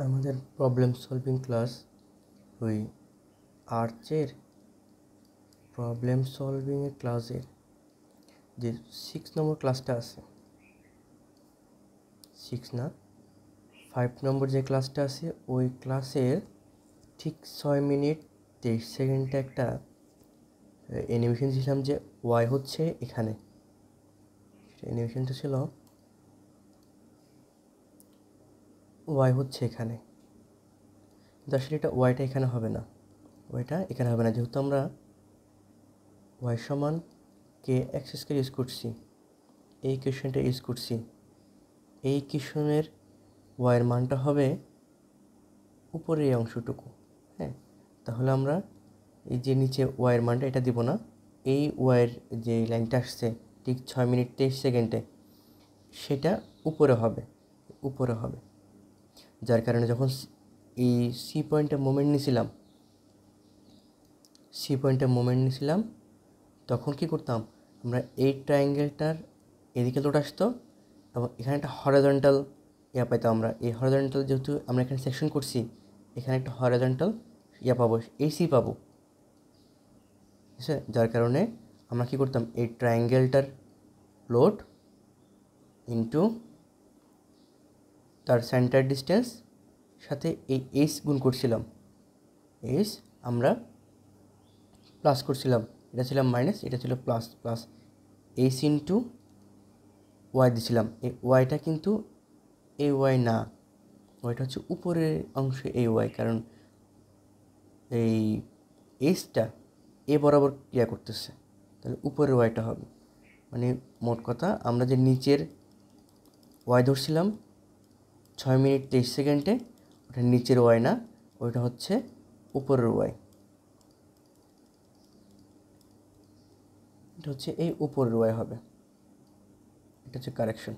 আমাদের problem solving class ওই আর্চের problem সলভিংয়ের ক্লাসের যে 6 নম্বর ক্লাসটা আছে, 6 না 5 নম্বর যে ক্লাসটা আছে ওই ক্লাসের ঠিক 6 মিনিট 23 সেকেন্ডে একটা অ্যানিমেশন দিয়েছিলাম যে ওয়াই হচ্ছে এখানে। অ্যানিমেশনটা ছিল ওয়াই হচ্ছে এখানে, কিন্তু আসলে এটা ওয়াইটা এখানে হবে না, ওয়াইটা এখানে হবে না, যেহেতু আমরা ওয়াই সমান কে এক্স স্কয়ার ইউজ করছি, এই ইকুয়েশনটা ইউজ করছি। এই ইকুয়েশনের ওয়াইয়ের মানটা হবে উপরের এই অংশটুকু। হ্যাঁ, তাহলে আমরা এই যে নিচে ওয়াইয়ের মানটা এটা দিব না, এই ওয়াইয়ের যে লাইনটা আসছে ঠিক 6 মিনিট 23 সেকেন্ডে সেটা উপরে হবে, উপরে হবে। যার কারণে যখন এই সি পয়েন্টে মোমেন্ট নিয়েছিলাম তখন কি করতাম, আমরা এই ট্রায়াঙ্গেলটার এদিকে লোড আসতো এবং এখানে একটা হরাইজন্টাল পাইতাম। আমরা এই হরাইজন্টাল যেহেতু আমরা এখানে সেকশন করছি, এখানে একটা হরাইজন্টাল পাবো, এই সি পাবো। ঠিক আছে, যার কারণে আমরা কী করতাম, এই ট্রায়াঙ্গেলটার লোড ইন্টু তার সেন্টার ডিস্টেন্স সাথে এই এইচ গুণ করছিলাম, এইচ আমরা প্লাস করছিলাম, এটা ছিলাম মাইনাস, এটা ছিল plus, plus H into Y দিছিলাম। এই ওয়াইটা কিন্তু এই ওয়াই না, ওয়াইটা হচ্ছে উপরের অংশে এই ওয়াই, কারণ এই এইচটা এ বরাবর ক্রিয়া করতেছে, তাহলে উপরের ওয়াইটা হবে। মানে মোট কথা আমরা যে নিচের ওয়াই ধরছিলাম 6 মিনিট 23 সেকেন্ডে, ওটা নিচের ওয়াই না, ওইটা হচ্ছে উপরের ওয়াই। এটা হচ্ছে এই উপরের ওয়াই হবে, এটা হচ্ছে কারেকশন।